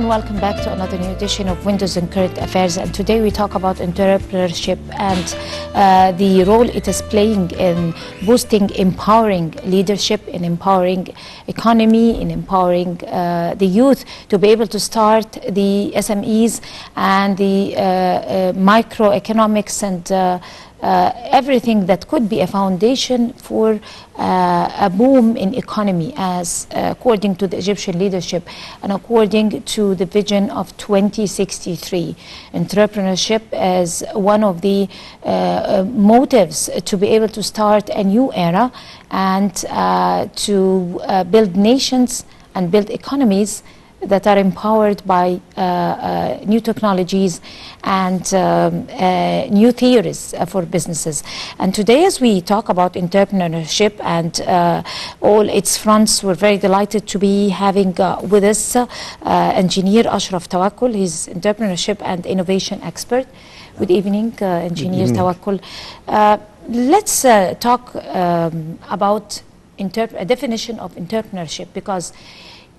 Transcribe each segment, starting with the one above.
welcome back to another new edition of Windows and Current Affairs. And today we talk about entrepreneurship and the role it is playing in boosting, empowering leadership, in empowering economy, in empowering the youth to be able to start the SMEs and the microeconomics and everything that could be a foundation for a boom in economy, as according to the Egyptian leadership and according to the vision of 2063. Entrepreneurship is one of the motives to be able to start a new era and to build nations and build economies that are empowered by new technologies and new theories for businesses. And today, as we talk about entrepreneurship and all its fronts, we're very delighted to be having with us Engineer Ashraf Tawakol. He's entrepreneurship and innovation expert. Good evening, Engineer Tawakol. Let's talk about a definition of entrepreneurship, because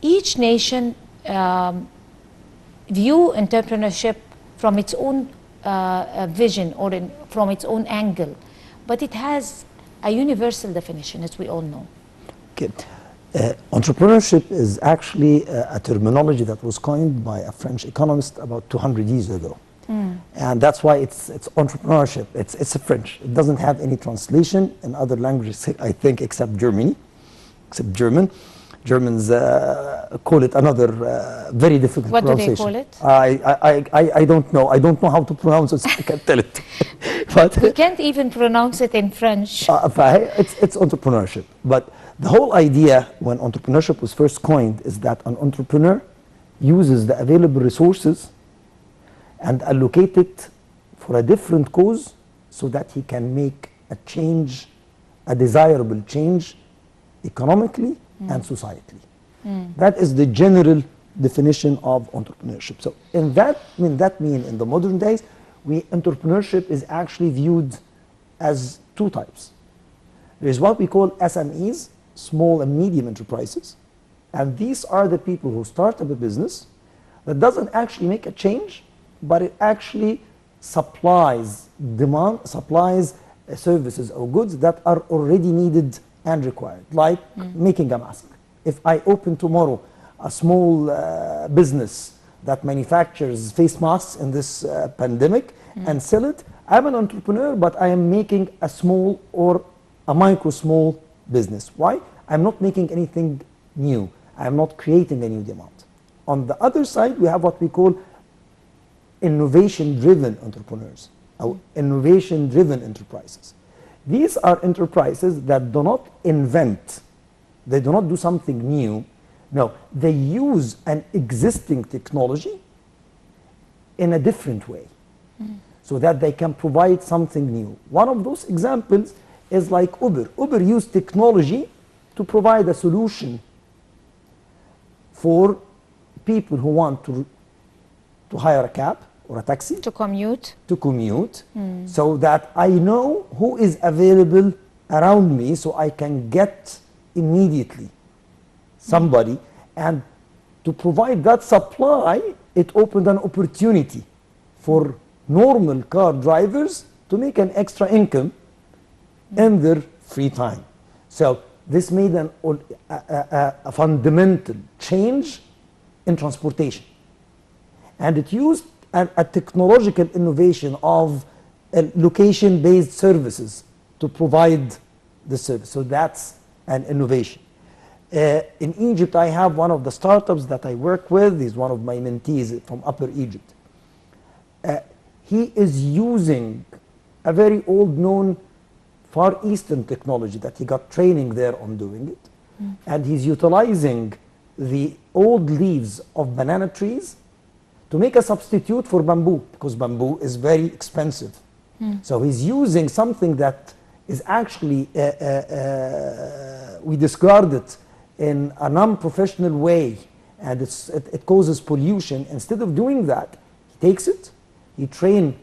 each nation view entrepreneurship from its own vision or from its own angle, but it has a universal definition, as we all know. Okay. Entrepreneurship is actually a terminology that was coined by a French economist about 200 years ago. And that's why it's entrepreneurship. It's a French. It doesn't have any translation in other languages, I think, except German. Germans call it another very difficult pronunciation. What do they call it? I don't know. I don't know how to pronounce it, so I can't tell it. But we can't even pronounce it in French. It's entrepreneurship. But the whole idea when entrepreneurship was first coined is that an entrepreneur uses the available resources and allocate it for a different cause so that he can make a change, a desirable change economically and societally. That is the general definition of entrepreneurship. So in that mean in the modern days, entrepreneurship is actually viewed as two types. There is what we call SMEs, small and medium enterprises, and these are the people who start up a business that doesn't actually make a change, but it actually supplies services or goods that are already needed and required, like making a mask. If I open tomorrow a small business that manufactures face masks in this pandemic and sell it, I'm an entrepreneur, but I am making a small or a micro-small business. Why? I'm not making anything new. I'm not creating a new demand. On the other side, we have what we call innovation-driven entrepreneurs, or innovation-driven enterprises. These are enterprises that do not invent, they do not do something new. No, they use an existing technology in a different way so that they can provide something new. One of those examples is like Uber. Uber used technology to provide a solution for people who want to hire a cab or a taxi. To commute, so that I know who is available around me, so I can get immediately somebody. And to provide that supply, it opened an opportunity for normal car drivers to make an extra income in their free time. So this made a fundamental change in transportation. And it used a technological innovation of location-based services to provide the service. So that's an innovation. In Egypt, I have one of the startups that I work with. He's one of my mentees from Upper Egypt. He is using a very old-known Far Eastern technology that he got training there on doing it. And he's utilizing the old leaves of banana trees to make a substitute for bamboo, because bamboo is very expensive. So he's using something that is actually, we discard it in a non-professional way, and it causes pollution. Instead of doing that, he takes it, he trains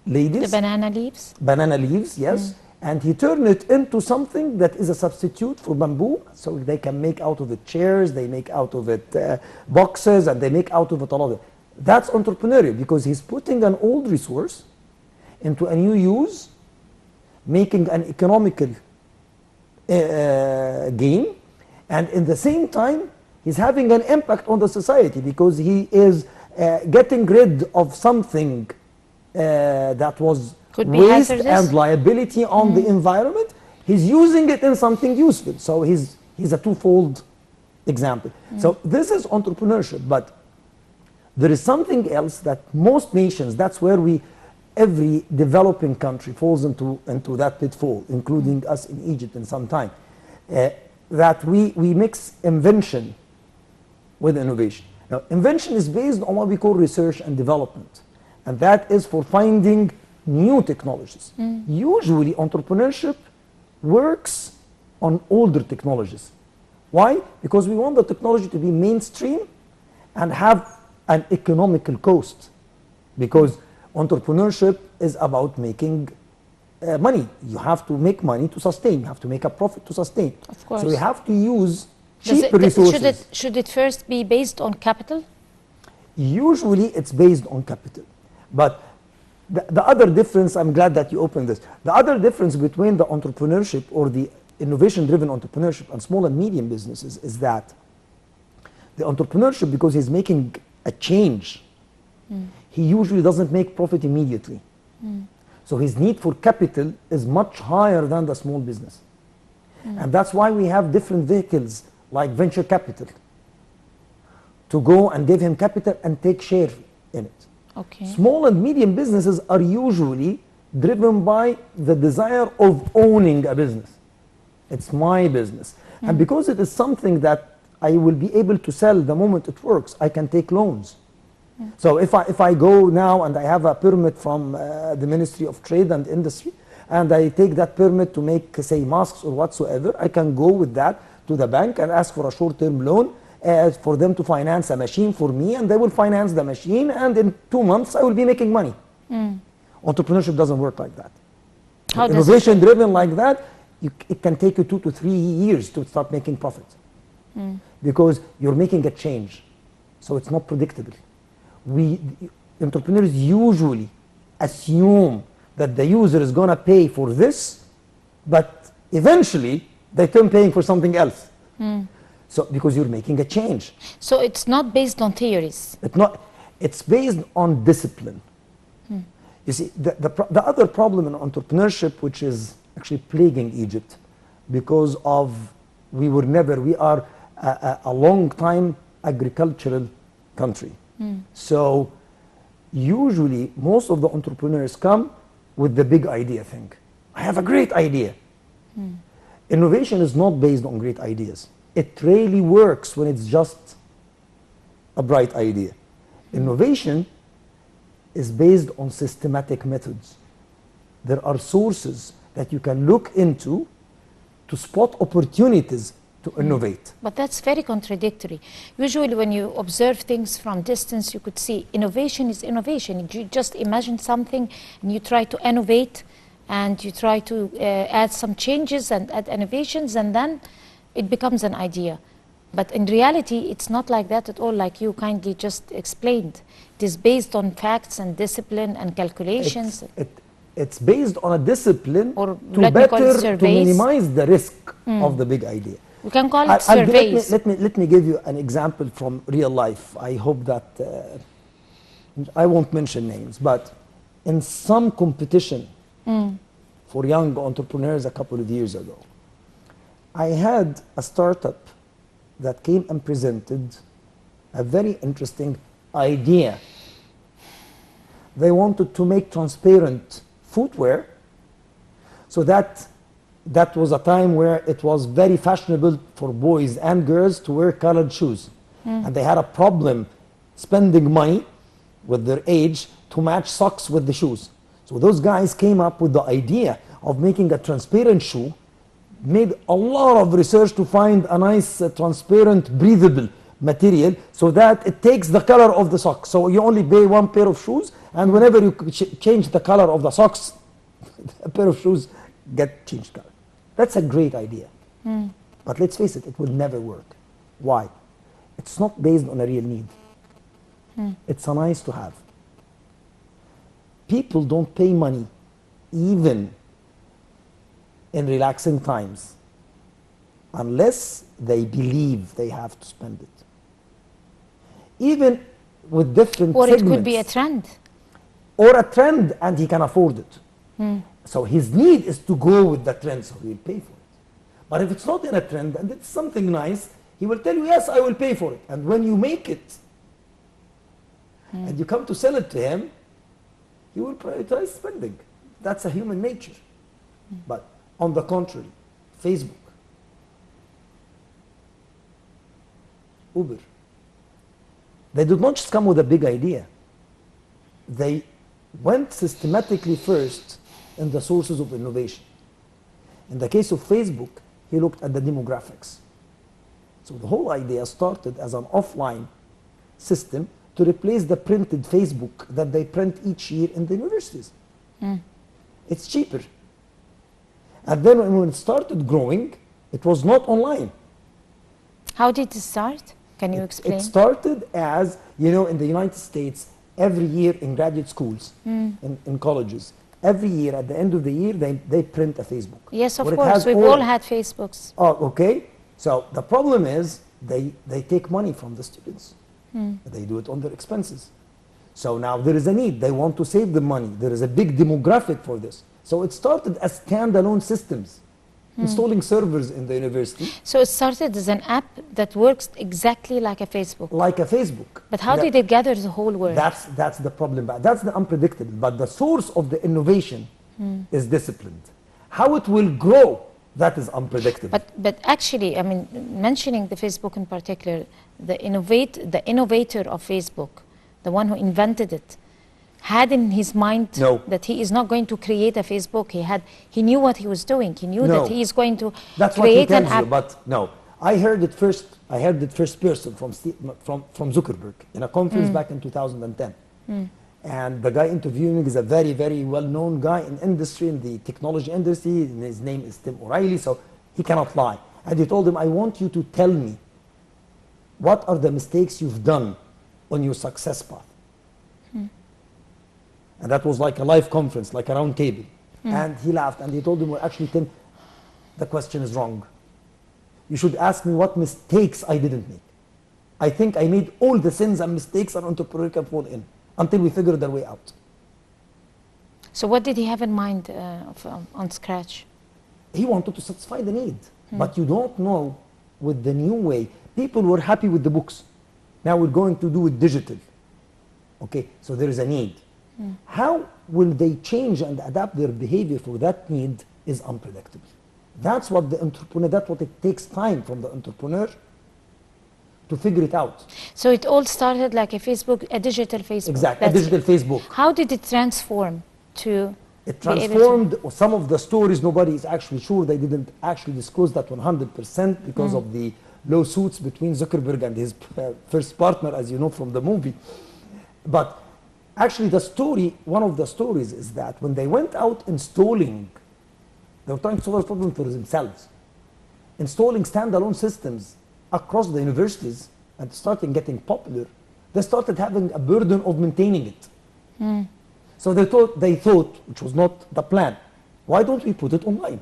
ladies. The banana leaves? Banana leaves, yes. and he turned it into something that is a substitute for bamboo. So they can make out of it chairs, they make out of it boxes, and they make out of it a lot of it. That's entrepreneurial, because he's putting an old resource into a new use, making an economical gain, and in the same time he's having an impact on the society, because he is getting rid of something that was waste and liability on the environment. He's using it in something useful. So he's a twofold example. So this is entrepreneurship, but there is something else that most nations, that's where every developing country falls into that pitfall, including us in Egypt in some time, that we mix invention with innovation. Now, invention is based on what we call research and development, and that is for finding new technologies. Usually, entrepreneurship works on older technologies. Why? Because we want the technology to be mainstream and have an economical cost, because entrepreneurship is about making money. You have to make money to sustain. You have to make a profit to sustain. Of course. So you have to use cheap resources. Should it first be based on capital? Usually it's based on capital. But the other difference, I'm glad that you opened this. The other difference between the entrepreneurship or the innovation-driven entrepreneurship and small and medium businesses is that the entrepreneurship, because he's making a change, he usually doesn't make profit immediately. So his need for capital is much higher than the small business. And that's why we have different vehicles like venture capital to go and give him capital and take share in it. Okay. Small and medium businesses are usually driven by the desire of owning a business. It's my business. And because it is something that I will be able to sell the moment it works, I can take loans. So if I go now and I have a permit from the Ministry of Trade and Industry, and I take that permit to make, say, masks or whatsoever, I can go with that to the bank and ask for a short-term loan for them to finance a machine for me, and they will finance the machine, and in 2 months I will be making money. Entrepreneurship doesn't work like that. Innovation driven like that, it can take you 2 to 3 years to start making profit, because you're making a change, so it's not predictable. Entrepreneurs usually assume that the user is going to pay for this, but eventually they turn paying for something else. So because you're making a change. So it's not based on theories. It's based on discipline. You see, the other problem in entrepreneurship, which is actually plaguing Egypt, because of we are a long time agricultural country. So usually most of the entrepreneurs come with the big idea thing. I have a great idea. Innovation is not based on great ideas. It really works when it's just a bright idea. Innovation is based on systematic methods. There are sources that you can look into to spot opportunities to innovate. But that's very contradictory. Usually when you observe things from distance, you could see innovation is innovation. You just imagine something and you try to innovate, and you try to add some changes and add innovations, and then it becomes an idea. But in reality, it's not like that at all, like you kindly just explained. It is based on facts and discipline and calculations. It's based on a discipline to minimize the risk of the big idea. We can call it surveys. Let me give you an example from real life. I hope that I won't mention names, but in some competition for young entrepreneurs a couple of years ago, I had a startup that came and presented a very interesting idea. They wanted to make transparent footwear, so that was a time where it was very fashionable for boys and girls to wear colored shoes. And they had a problem spending money with their age to match socks with the shoes. So those guys came up with the idea of making a transparent shoe, made a lot of research to find a nice transparent breathable material so that it takes the color of the sock. So you only buy one pair of shoes, and whenever you change the color of the socks, a pair of shoes get changed color. That's a great idea. But let's face it, it will never work. Why? It's not based on a real need. It's a nice to have. People don't pay money even in relaxing times unless they believe they have to spend it. Even with different segments. Or it could be a trend. Or a trend, and he can afford it. So his need is to go with the trend, so he'll pay for it. But if it's not in a trend and it's something nice, he will tell you, yes, I will pay for it. And when you make it, and you come to sell it to him, he will prioritize spending. That's a human nature. But on the contrary, Facebook, Uber, they did not just come with a big idea. They went systematically first in the sources of innovation. In the case of Facebook, he looked at the demographics. So the whole idea started as an offline system to replace the printed Facebook that they print each year in the universities. It's cheaper. And then when it started growing, it was not online. How did it start? Can you explain? It started as, you know, in the United States, every year in graduate schools, in colleges, every year at the end of the year, they print a Facebook. Yes, of course. We've all had Facebooks. Oh, okay. So the problem is they take money from the students. They do it on their expenses. So now there is a need. They want to save the money. There is a big demographic for this. So it started as standalone systems, installing servers in the university. So it started as an app that works exactly like a Facebook. Like a Facebook. But how did it gather the whole world? That's the problem. That's the unpredictable. But the source of the innovation is disciplined. How it will grow, that is unpredictable. But actually, I mean, mentioning the Facebook in particular, the innovator of Facebook, the one who invented it, had in his mind that he is not going to create a Facebook. He knew what he was doing. He knew that he is going to create an app. But no, I heard it first person from Zuckerberg in a conference back in 2010. And the guy interviewing is a very, very well-known guy in industry, in the technology industry, and his name is Tim O'Reilly, so he cannot lie. And he told him, I want you to tell me what are the mistakes you've done on your success path. And that was like a live conference, like a round table. And he laughed and he told him, well, actually, Tim, the question is wrong. You should ask me what mistakes I didn't make. I think I made all the sins and mistakes an entrepreneur can fall in until we figure their way out. So what did he have in mind on Scratch? He wanted to satisfy the need. But you don't know, with the new way, people were happy with the books. Now we're going to do it digital. Okay, so there is a need. How will they change and adapt their behavior for that need is unpredictable. That's what the entrepreneur, that's what it takes time from the entrepreneur to figure it out. So it all started like a Facebook, a digital Facebook. Exactly, a digital Facebook. How did it transform to? It transformed some of the stories. Nobody is actually sure. They didn't actually disclose that 100% because of the lawsuits between Zuckerberg and his first partner, as you know from the movie. But actually the story, one of the stories is that when they went out installing, they were trying to solve a problem for themselves, installing standalone systems across the universities and starting getting popular, they started having a burden of maintaining it. So they thought, which was not the plan, why don't we put it online?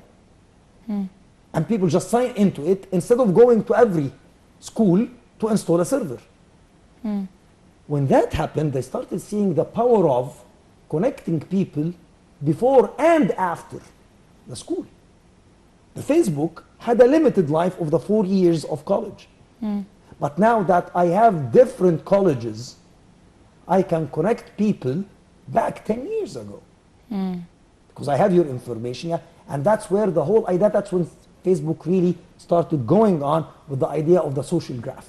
And people just sign into it instead of going to every school to install a server. When that happened, they started seeing the power of connecting people before and after the school. The Facebook had a limited life of the 4 years of college. But now that I have different colleges, I can connect people back 10 years ago. Because I have your information, and that's where the whole idea, that's when Facebook really started going on with the idea of the social graph.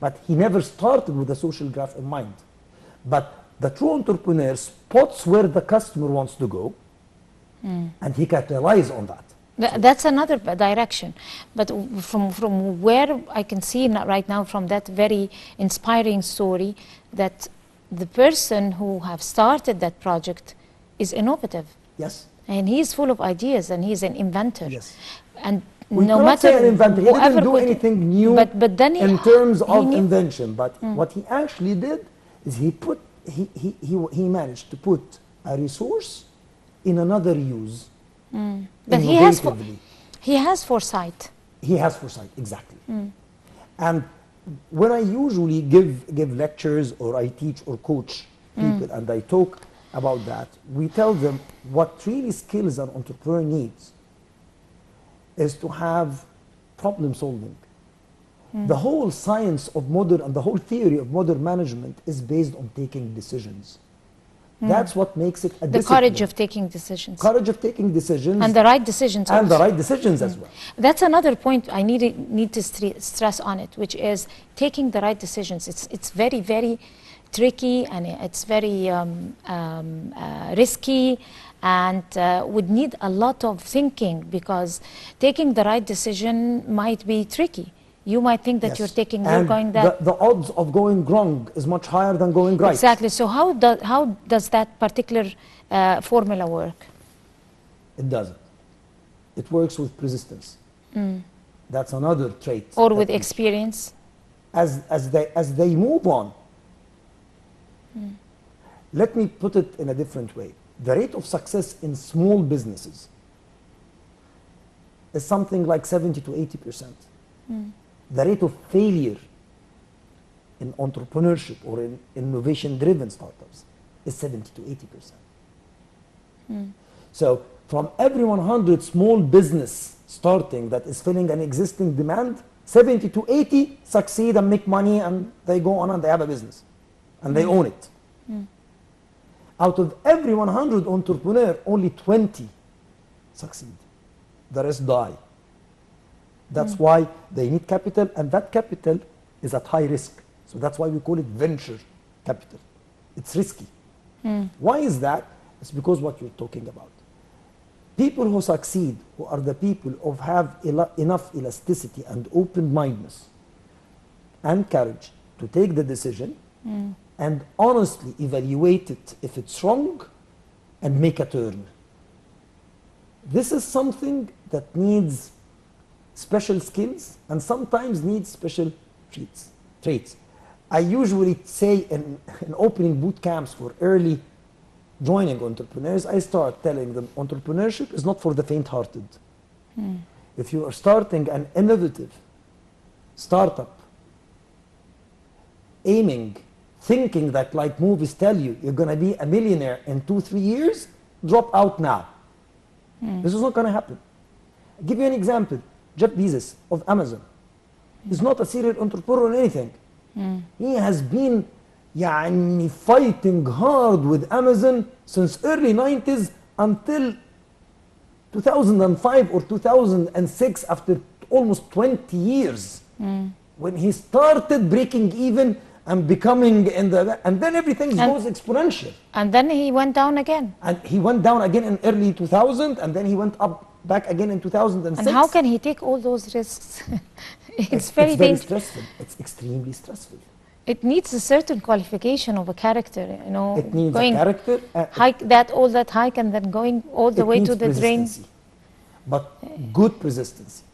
But he never started with the social graph in mind. But the true entrepreneur spots where the customer wants to go, and he capitalizes on that. That's another direction. But from where I can see right now from that very inspiring story, that the person who have started that project is innovative. Yes. And he's full of ideas, and he's an inventor. Yes. And we no cannot matter say an inventor. He didn't do could, anything new but then in terms of invention. But what he actually did is he managed to put a resource in another use. But he has foresight. He has foresight, exactly. And when I usually give lectures, or I teach or coach people, and I talk about that, we tell them what really skills an entrepreneur needs is to have problem solving. The whole science of modern, and the whole theory of modern management is based on taking decisions. That's what makes it a discipline. The courage of taking decisions. Courage of taking decisions. And the right decisions And also. the right decisions as well. That's another point I need to stress on it, which is taking the right decisions. It's very, very tricky, and it's very risky, and would need a lot of thinking, because taking the right decision might be tricky. You might think that you're taking, you're going that. The odds of going wrong is much higher than going right. Exactly. So how does that particular formula work? It doesn't. It works with persistence. That's another trait. Or with experience. As they move on. Let me put it in a different way. The rate of success in small businesses is something like 70 to 80%. The rate of failure in entrepreneurship or in innovation-driven startups is 70 to 80%. So from every 100 small business starting that is filling an existing demand, 70 to 80 succeed and make money, and they go on and they have a business and they own it. Out of every 100 entrepreneur, only 20 succeed. The rest die. That's why they need capital, and that capital is at high risk. So that's why we call it venture capital. It's risky. Why is that? It's because what you're talking about. People who succeed, who are the people who have enough elasticity and open-mindedness and courage to take the decision and honestly evaluate it if it's wrong and make a turn. This is something that needs special skills and sometimes needs special traits. I usually say in opening boot camps for early joining entrepreneurs, I start telling them entrepreneurship is not for the faint-hearted. If you are starting an innovative startup, thinking that, like movies tell you, you're going to be a millionaire in 2-3 years, drop out now. This is not going to happen. I'll give you an example. Jeff Bezos of Amazon is not a serial entrepreneur or anything. He has been fighting hard with Amazon since early 90s until 2005 or 2006, after almost 20 years, when he started breaking even and becoming and then everything goes exponential. And then he went down again. And he went down again in early 2000, and then he went up back again in 2006. And how can he take all those risks? It's very stressful. It's extremely stressful. It needs a certain qualification of a character, you know. It needs a character. All that hike and then going all the way to the drain. But good persistence.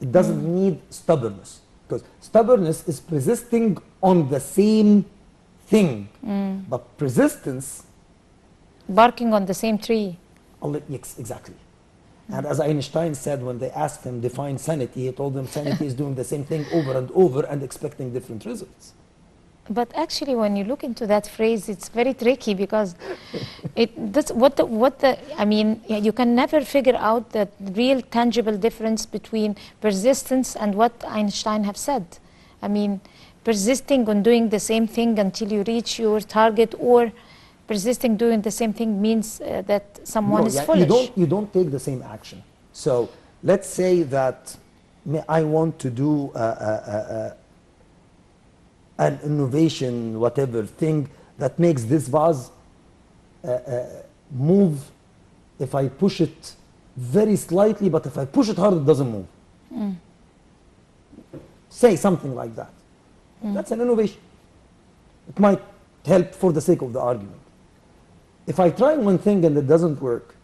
It doesn't need stubbornness, because stubbornness is persisting on the same thing. But persistence, barking on the same tree. Yes, exactly. And as Einstein said, when they asked him define sanity, he told them sanity is doing the same thing over and over and expecting different results. But actually, when you look into that phrase, it's very tricky, because you can never figure out the real tangible difference between persistence and what Einstein have said. I mean, persisting on doing the same thing until you reach your target, or persisting doing the same thing means that someone is foolish. You don't take the same action. So let's say that I want to do an innovation, whatever thing that makes this vase move if I push it very slightly, but if I push it hard, it doesn't move. Say something like that. That's an innovation. It might help for the sake of the argument. If I try one thing and it doesn't work,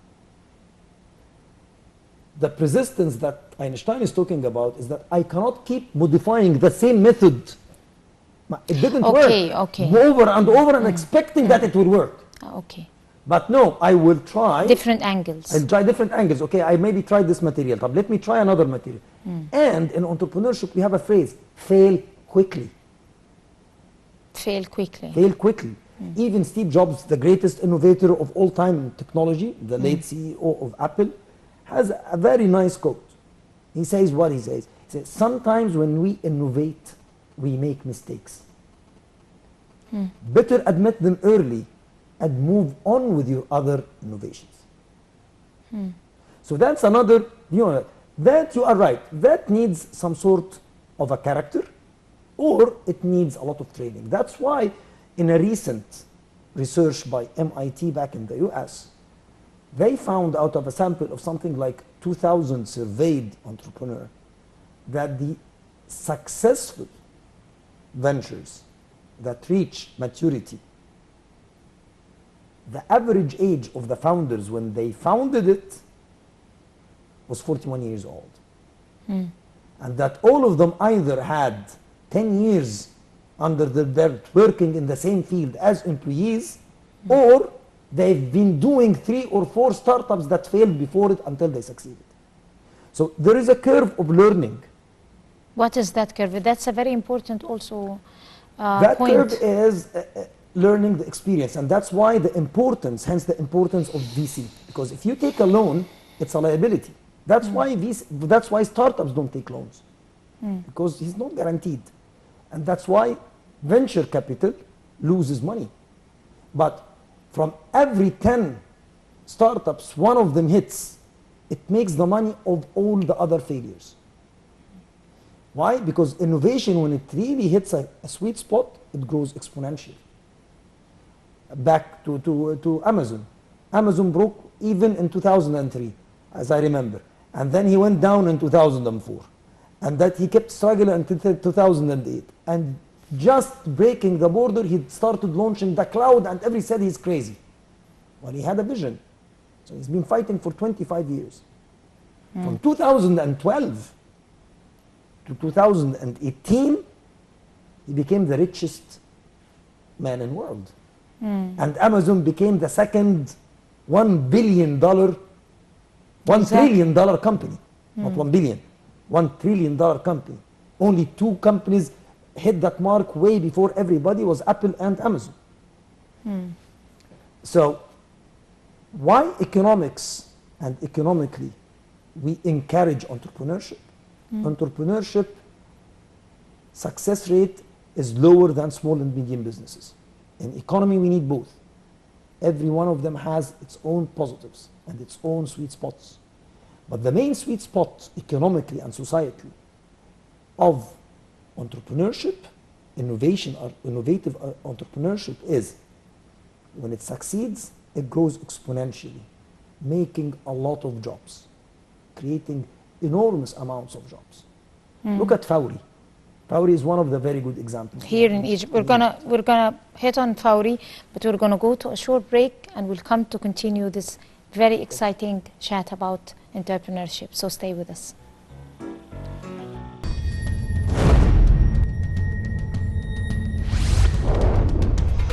the persistence that Einstein is talking about is that I cannot keep modifying the same method. It didn't work. Over and over and expecting that it will work. Okay. But no, I will try different angles. I'll try different angles. Okay, I maybe tried this material. But let me try another material. And in entrepreneurship, we have a phrase: fail quickly. Fail quickly. Fail quickly. Even Steve Jobs, the greatest innovator of all time in technology, the late CEO of Apple, has a very nice quote. He says what he says. He says, sometimes when we innovate, we make mistakes. Better admit them early and move on with your other innovations. So that's another, that you are right, that needs some sort of a character, or it needs a lot of training. That's why in a recent research by MIT back in the US, they found out of a sample of something like 2,000 surveyed entrepreneurs that the successful ventures that reach maturity, the average age of the founders when they founded it was 41 years old. And that all of them either had 10 years under their belt working in the same field as employees, or they've been doing 3 or 4 startups that failed before it until they succeeded. So there is a curve of learning. What is that curve? That's a very important also that point. curve is learning the experience, and that's why the importance, hence the importance of VC. Because if you take a loan, it's a liability. That's why that's why startups don't take loans, because it's not guaranteed, and that's why venture capital loses money. But from every 10 startups, one of them hits, it makes the money of all the other failures. Why? Because innovation, when it really hits a sweet spot, it grows exponentially. Back to Amazon. Amazon broke even in 2003, as I remember. And then he went down in 2004. And that he kept struggling until 2008. And just breaking the border, he started launching the cloud, and everybody said he's crazy. Well, he had a vision. So he's been fighting for 25 years. From 2012 to 2018, he became the richest man in the world. And Amazon became the second $1 billion, $1 trillion company. Not 1 billion, $1 trillion company. Only 2 companies hit that mark way before everybody, was Apple and Amazon. So why economics and economically we encourage entrepreneurship? Entrepreneurship success rate is lower than small and medium businesses. In economy, we need both. Every one of them has its own positives and its own sweet spots. But the main sweet spot economically and societally of entrepreneurship, innovation or innovative entrepreneurship, is when it succeeds, it grows exponentially, making a lot of jobs, creating enormous amounts of jobs. Look at Fawry. Fawry is one of the very good examples. Here in Egypt, we're gonna hit on Fawry, but we're gonna go to a short break, and we'll come to continue this very exciting chat about entrepreneurship. So stay with us.